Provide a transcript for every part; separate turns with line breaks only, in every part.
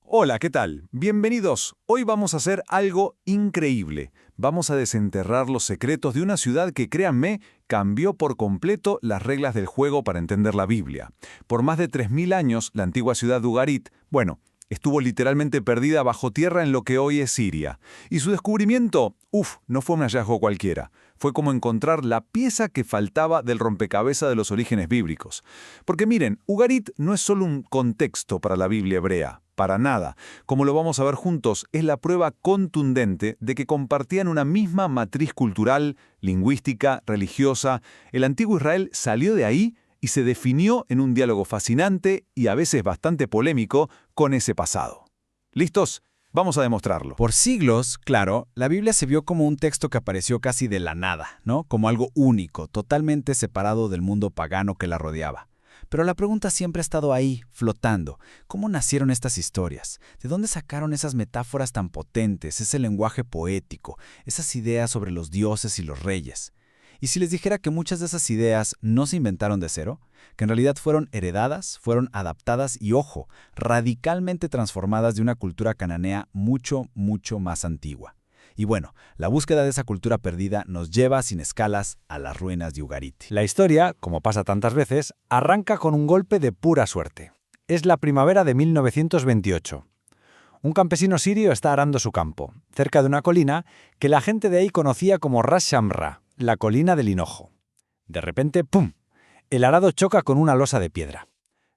Hola, ¿qué tal? Bienvenidos. Hoy vamos a hacer algo increíble. Vamos a desenterrar los secretos de una ciudad que, créanme, cambió por completo las reglas del juego para entender la Biblia. Por más de 3000 años, la antigua ciudad de Ugarit, estuvo literalmente perdida bajo tierra en lo que hoy es Siria. Y su descubrimiento, no fue un hallazgo cualquiera. Fue como encontrar la pieza que faltaba del rompecabezas de los orígenes bíblicos. Porque miren, Ugarit no es solo un contexto para la Biblia hebrea. Para nada. Como lo vamos a ver juntos, es la prueba contundente de que compartían una misma matriz cultural, lingüística, religiosa. El antiguo Israel salió de ahí y se definió en un diálogo fascinante y a veces bastante polémico con ese pasado. ¿Listos? Vamos a demostrarlo.
Por siglos, claro, la Biblia se vio como un texto que apareció casi de la nada, ¿no? Como algo único, totalmente separado del mundo pagano que la rodeaba. Pero la pregunta siempre ha estado ahí, flotando. ¿Cómo nacieron estas historias? ¿De dónde sacaron esas metáforas tan potentes, ese lenguaje poético, esas ideas sobre los dioses y los reyes? Y si les dijera que muchas de esas ideas no se inventaron de cero, que en realidad fueron heredadas, fueron adaptadas y, ojo, radicalmente transformadas de una cultura cananea mucho, mucho más antigua. Y bueno, la búsqueda de esa cultura perdida nos lleva sin escalas a las ruinas de Ugarit.
La historia, como pasa tantas veces, arranca con un golpe de pura suerte. Es la primavera de 1928. Un campesino sirio está arando su campo, cerca de una colina que la gente de ahí conocía como Ras Shamra, la colina del hinojo. De repente, ¡pum!, el arado choca con una losa de piedra.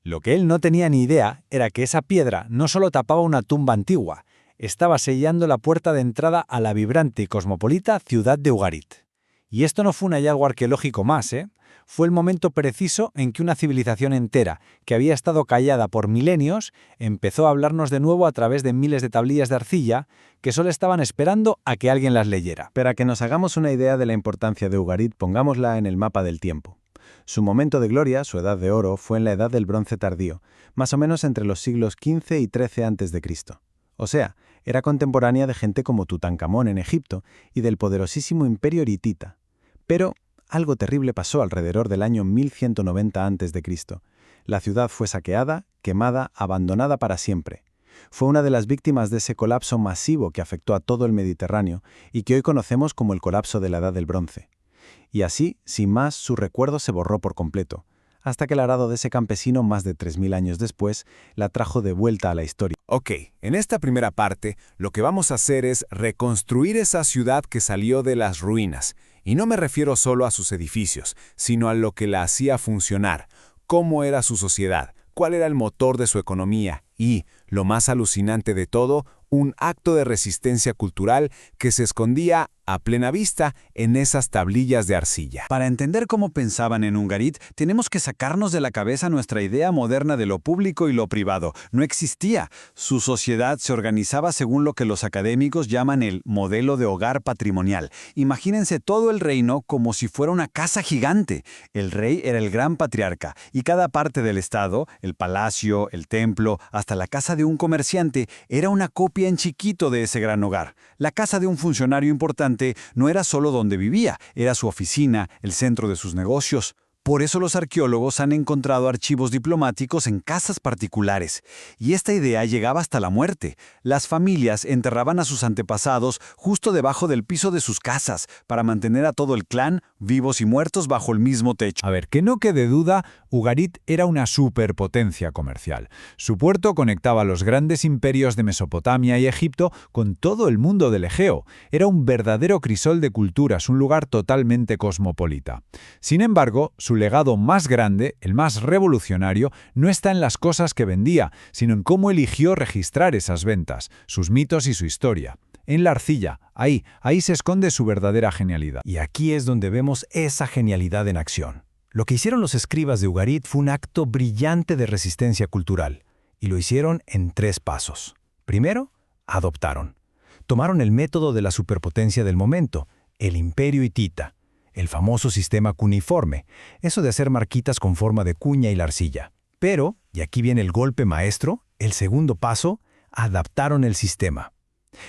Lo que él no tenía ni idea era que esa piedra no solo tapaba una tumba antigua, estaba sellando la puerta de entrada a la vibrante y cosmopolita ciudad de Ugarit. Y esto no fue un hallazgo arqueológico más, Fue el momento preciso en que una civilización entera, que había estado callada por milenios, empezó a hablarnos de nuevo a través de miles de tablillas de arcilla que solo estaban esperando a que alguien las leyera.
Para que nos hagamos una idea de la importancia de Ugarit, pongámosla en el mapa del tiempo. Su momento de gloria, su edad de oro, fue en la edad del bronce tardío, más o menos entre los siglos XV y XIII a.C. O sea, era contemporánea de gente como Tutankamón en Egipto y del poderosísimo imperio hitita. Pero algo terrible pasó alrededor del año 1190 a.C. La ciudad fue saqueada, quemada, abandonada para siempre. Fue una de las víctimas de ese colapso masivo que afectó a todo el Mediterráneo y que hoy conocemos como el colapso de la Edad del Bronce. Y así, sin más, su recuerdo se borró por completo, hasta que el arado de ese campesino, más de 3000 años después, la trajo de vuelta a la historia.
Ok, en esta primera parte, lo que vamos a hacer es reconstruir esa ciudad que salió de las ruinas. Y no me refiero solo a sus edificios, sino a lo que la hacía funcionar, cómo era su sociedad, cuál era el motor de su economía y, lo más alucinante de todo, un acto de resistencia cultural que se escondía a plena vista en esas tablillas de arcilla.
Para entender cómo pensaban en Ugarit, tenemos que sacarnos de la cabeza nuestra idea moderna de lo público y lo privado. No existía. Su sociedad se organizaba según lo que los académicos llaman el modelo de hogar patrimonial. Imagínense todo el reino como si fuera una casa gigante. El rey era el gran patriarca y cada parte del estado, el palacio, el templo, hasta la casa de un comerciante, era una copia en chiquito de ese gran hogar. La casa de un funcionario importante no era solo donde vivía, era su oficina, el centro de sus negocios. Por eso los arqueólogos han encontrado archivos diplomáticos en casas particulares. Y esta idea llegaba hasta la muerte. Las familias enterraban a sus antepasados justo debajo del piso de sus casas para mantener a todo el clan, vivos y muertos, bajo el mismo techo.
A ver, que no quede duda, Ugarit era una superpotencia comercial. Su puerto conectaba los grandes imperios de Mesopotamia y Egipto con todo el mundo del Egeo. Era un verdadero crisol de culturas, un lugar totalmente cosmopolita. Sin embargo, su legado más grande, el más revolucionario, no está en las cosas que vendía, sino en cómo eligió registrar esas ventas, sus mitos y su historia. En la arcilla, ahí se esconde su verdadera genialidad.
Y aquí es donde vemos esa genialidad en acción. Lo que hicieron los escribas de Ugarit fue un acto brillante de resistencia cultural, y lo hicieron en 3 pasos. Primero, adoptaron. Tomaron el método de la superpotencia del momento, el imperio hitita, el famoso sistema cuneiforme, eso de hacer marquitas con forma de cuña y la arcilla. Pero, y aquí viene el golpe maestro, el segundo paso, adaptaron el sistema.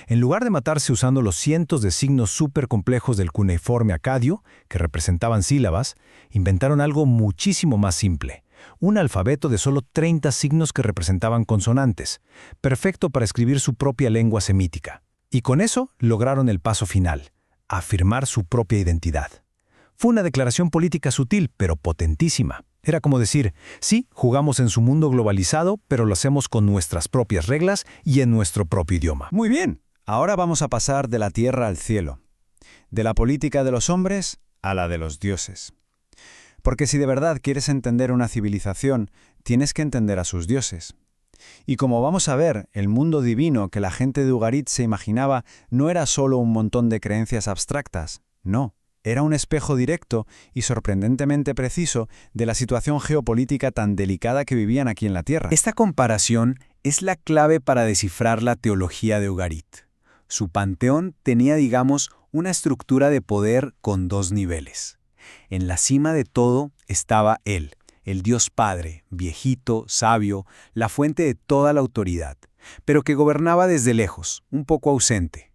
En lugar de matarse usando los cientos de signos supercomplejos del cuneiforme acadio, que representaban sílabas, inventaron algo muchísimo más simple,
un alfabeto de solo 30 signos que representaban consonantes, perfecto para escribir su propia lengua semítica. Y con eso lograron el paso final, afirmar su propia identidad. Fue una declaración política sutil, pero potentísima. Era como decir, sí, jugamos en su mundo globalizado, pero lo hacemos con nuestras propias reglas y en nuestro propio idioma.
Muy bien, ahora vamos a pasar de la tierra al cielo, de la política de los hombres a la de los dioses. Porque si de verdad quieres entender una civilización, tienes que entender a sus dioses. Y como vamos a ver, el mundo divino que la gente de Ugarit se imaginaba no era solo un montón de creencias abstractas, no. Era un espejo directo y sorprendentemente preciso de la situación geopolítica tan delicada que vivían aquí en la Tierra.
Esta comparación es la clave para descifrar la teología de Ugarit. Su panteón tenía, digamos, una estructura de poder con dos niveles. En la cima de todo estaba él, el Dios Padre, viejito, sabio, la fuente de toda la autoridad, pero que gobernaba desde lejos, un poco ausente.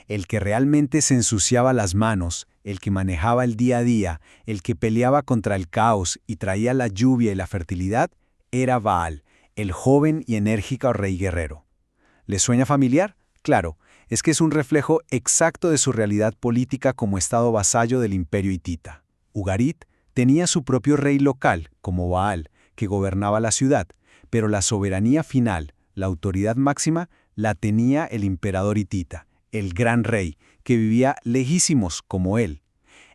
El que realmente se ensuciaba las manos, el que manejaba el día a día, el que peleaba contra el caos y traía la lluvia y la fertilidad, era Baal, el joven y enérgico rey guerrero. ¿Les suena familiar? Claro, es que es un reflejo exacto de su realidad política como estado vasallo del imperio hitita. Ugarit tenía su propio rey local, como Baal, que gobernaba la ciudad, pero la soberanía final, la autoridad máxima, la tenía el emperador hitita, el gran rey, que vivía lejísimos como él.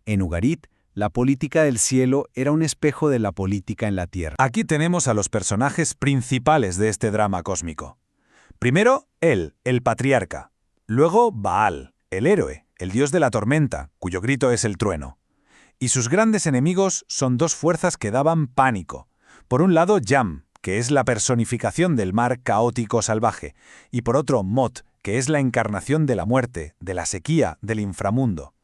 En Ugarit, la política del cielo era un espejo de la política en la tierra.
Aquí tenemos a los personajes principales de este drama cósmico. Primero, él, el patriarca. Luego, Baal, el héroe, el dios de la tormenta, cuyo grito es el trueno. Y sus grandes enemigos son dos fuerzas que daban pánico. Por un lado, Yam, que es la personificación del mar caótico salvaje, y por otro, Mot, que es la encarnación de la muerte, de la sequía, del inframundo.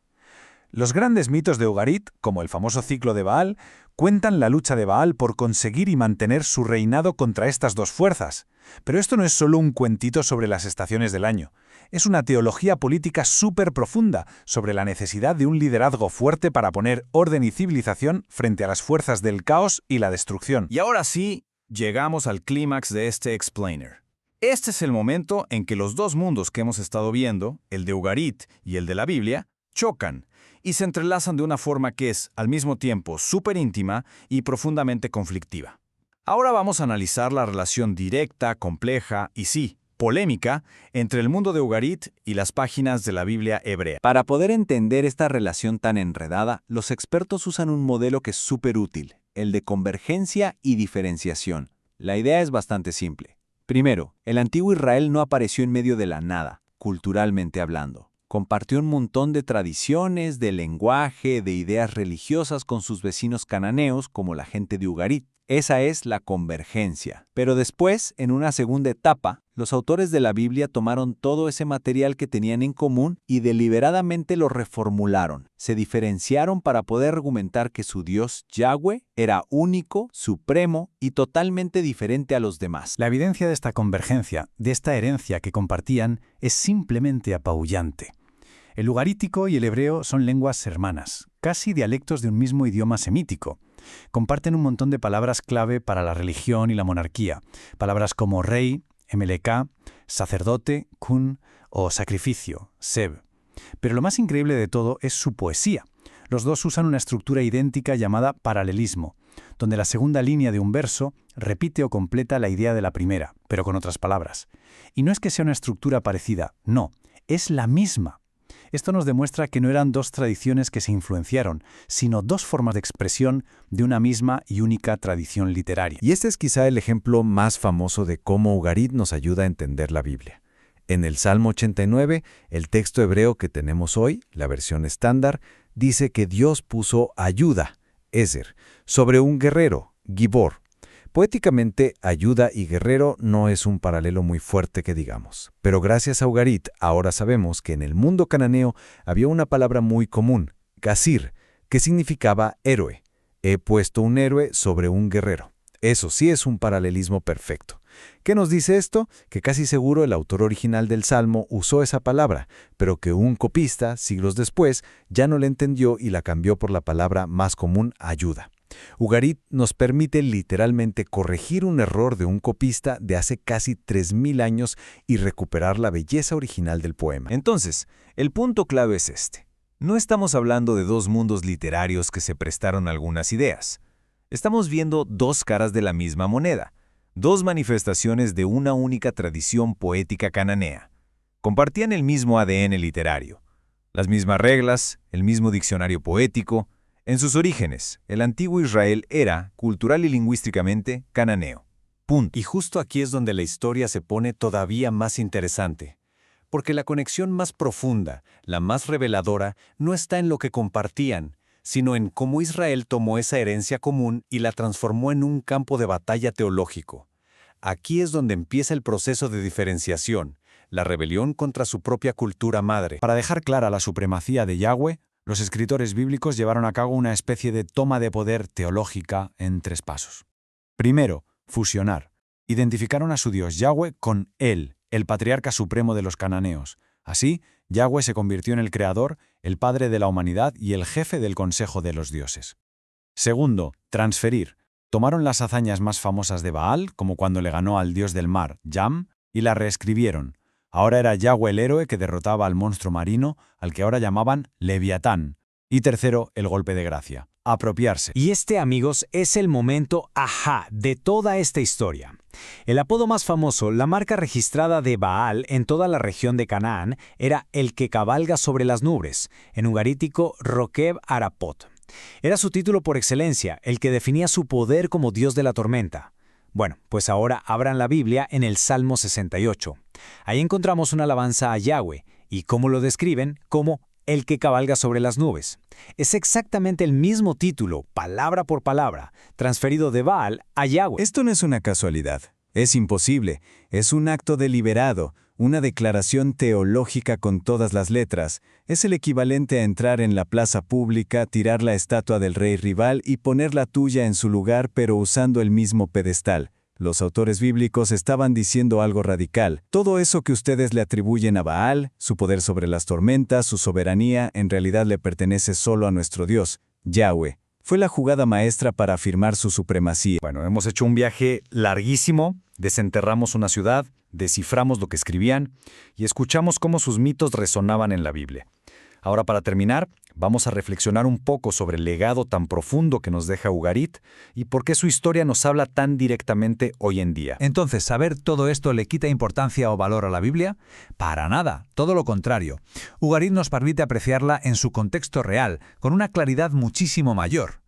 Los grandes mitos de Ugarit, como el famoso ciclo de Baal, cuentan la lucha de Baal por conseguir y mantener su reinado contra estas dos fuerzas. Pero esto no es solo un cuentito sobre las estaciones del año. Es una teología política súper profunda sobre la necesidad de un liderazgo fuerte para poner orden y civilización frente a las fuerzas del caos y la destrucción.
Y ahora sí, llegamos al clímax de este explainer. Este es el momento en que los dos mundos que hemos estado viendo, el de Ugarit y el de la Biblia, chocan y se entrelazan de una forma que es, al mismo tiempo, súper íntima y profundamente conflictiva. Ahora vamos a analizar la relación directa, compleja y sí, polémica entre el mundo de Ugarit y las páginas de la Biblia hebrea.
Para poder entender esta relación tan enredada, los expertos usan un modelo que es súper útil, el de convergencia y diferenciación. La idea es bastante simple. Primero, el antiguo Israel no apareció en medio de la nada, culturalmente hablando. Compartió un montón de tradiciones, de lenguaje, de ideas religiosas con sus vecinos cananeos como la gente de Ugarit. Esa es la convergencia. Pero después, en una segunda etapa, los autores de la Biblia tomaron todo ese material que tenían en común y deliberadamente lo reformularon. Se diferenciaron para poder argumentar que su Dios, Yahweh, era único, supremo y totalmente diferente a los demás.
La evidencia de esta convergencia, de esta herencia que compartían, es simplemente apabullante. El ugarítico y el hebreo son lenguas hermanas, casi dialectos de un mismo idioma semítico. Comparten un montón de palabras clave para la religión y la monarquía, palabras como rey, MLK, sacerdote, kun o sacrificio, seb. Pero lo más increíble de todo es su poesía. Los dos usan una estructura idéntica llamada paralelismo, donde la segunda línea de un verso repite o completa la idea de la primera, pero con otras palabras. Y no es que sea una estructura parecida, no, es la misma. Esto nos demuestra que no eran dos tradiciones que se influenciaron, sino dos formas de expresión de una misma y única tradición literaria.
Y este es quizá el ejemplo más famoso de cómo Ugarit nos ayuda a entender la Biblia. En el Salmo 89, el texto hebreo que tenemos hoy, la versión estándar, dice que Dios puso ayuda, Ezer, sobre un guerrero, Gibor. Poéticamente, ayuda y guerrero no es un paralelo muy fuerte que digamos. Pero gracias a Ugarit, ahora sabemos que en el mundo cananeo había una palabra muy común, Gazir, que significaba héroe. He puesto un héroe sobre un guerrero. Eso sí es un paralelismo perfecto. ¿Qué nos dice esto? Que casi seguro el autor original del Salmo usó esa palabra, pero que un copista, siglos después, ya no la entendió y la cambió por la palabra más común, ayuda. Ugarit nos permite literalmente corregir un error de un copista de hace casi 3000 años y recuperar la belleza original del poema. Entonces, el punto clave es este. No estamos hablando de dos mundos literarios que se prestaron a algunas ideas. Estamos viendo dos caras de la misma moneda, dos manifestaciones de una única tradición poética cananea. Compartían el mismo ADN literario, las mismas reglas, el mismo diccionario poético. En sus orígenes, el antiguo Israel era, cultural y lingüísticamente, cananeo. Punto.
Y justo aquí es donde la historia se pone todavía más interesante. Porque la conexión más profunda, la más reveladora, no está en lo que compartían, sino en cómo Israel tomó esa herencia común y la transformó en un campo de batalla teológico. Aquí es donde empieza el proceso de diferenciación, la rebelión contra su propia cultura madre. Para dejar clara la supremacía de Yahweh, los escritores bíblicos llevaron a cabo una especie de toma de poder teológica en 3 pasos. Primero, fusionar. Identificaron a su Dios Yahweh con Él, el patriarca supremo de los cananeos. Así, Yahweh se convirtió en el creador, el padre de la humanidad y el jefe del consejo de los dioses. Segundo, transferir. Tomaron las hazañas más famosas de Baal, como cuando le ganó al dios del mar, Yam, y la reescribieron. Ahora era Yahweh el héroe que derrotaba al monstruo marino, al que ahora llamaban Leviatán. Y tercero, el golpe de gracia. Apropiarse.
Y este, amigos, es el momento ajá de toda esta historia. El apodo más famoso, la marca registrada de Baal en toda la región de Canaán, era el que cabalga sobre las nubes, en ugarítico Rokeb Arapot. Era su título por excelencia, el que definía su poder como dios de la tormenta. Bueno, pues ahora abran la Biblia en el Salmo 68. Ahí encontramos una alabanza a Yahweh, y cómo lo describen como el que cabalga sobre las nubes. Es exactamente el mismo título, palabra por palabra, transferido de Baal a Yahweh.
Esto no es una casualidad. Es imposible. Es un acto deliberado, una declaración teológica con todas las letras. Es el equivalente a entrar en la plaza pública, tirar la estatua del rey rival y poner la tuya en su lugar, pero usando el mismo pedestal. Los autores bíblicos estaban diciendo algo radical. Todo eso que ustedes le atribuyen a Baal, su poder sobre las tormentas, su soberanía, en realidad le pertenece solo a nuestro Dios, Yahweh. Fue la jugada maestra para afirmar su supremacía.
Bueno, hemos hecho un viaje larguísimo, desenterramos una ciudad, desciframos lo que escribían y escuchamos cómo sus mitos resonaban en la Biblia. Ahora, para terminar, vamos a reflexionar un poco sobre el legado tan profundo que nos deja Ugarit y por qué su historia nos habla tan directamente hoy en día.
Entonces, ¿saber todo esto le quita importancia o valor a la Biblia? Para nada, todo lo contrario. Ugarit nos permite apreciarla en su contexto real, con una claridad muchísimo mayor.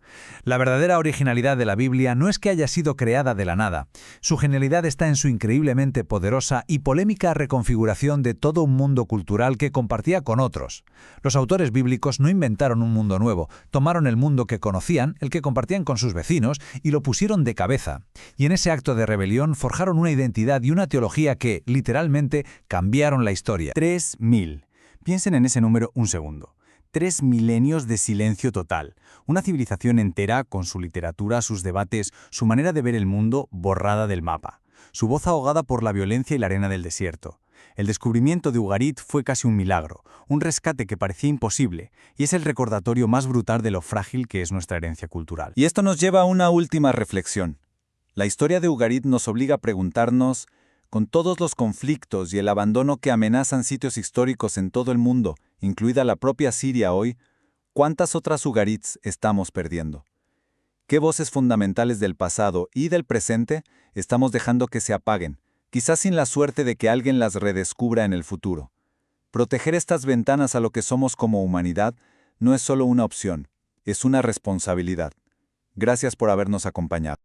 La verdadera originalidad de la Biblia no es que haya sido creada de la nada. Su genialidad está en su increíblemente poderosa y polémica reconfiguración de todo un mundo cultural que compartía con otros. Los autores bíblicos no inventaron un mundo nuevo, tomaron el mundo que conocían, el que compartían con sus vecinos, y lo pusieron de cabeza. Y en ese acto de rebelión forjaron una identidad y una teología que, literalmente, cambiaron la historia.
3000. Piensen en ese número un segundo. 3 milenios de silencio total. Una civilización entera, con su literatura, sus debates, su manera de ver el mundo borrada del mapa. Su voz ahogada por la violencia y la arena del desierto. El descubrimiento de Ugarit fue casi un milagro, un rescate que parecía imposible, y es el recordatorio más brutal de lo frágil que es nuestra herencia cultural.
Y esto nos lleva a una última reflexión. La historia de Ugarit nos obliga a preguntarnos, con todos los conflictos y el abandono que amenazan sitios históricos en todo el mundo, incluida la propia Siria hoy, ¿cuántas otras Ugarits estamos perdiendo? ¿Qué voces fundamentales del pasado y del presente estamos dejando que se apaguen, quizás sin la suerte de que alguien las redescubra en el futuro? Proteger estas ventanas a lo que somos como humanidad no es solo una opción, es una responsabilidad. Gracias por habernos acompañado.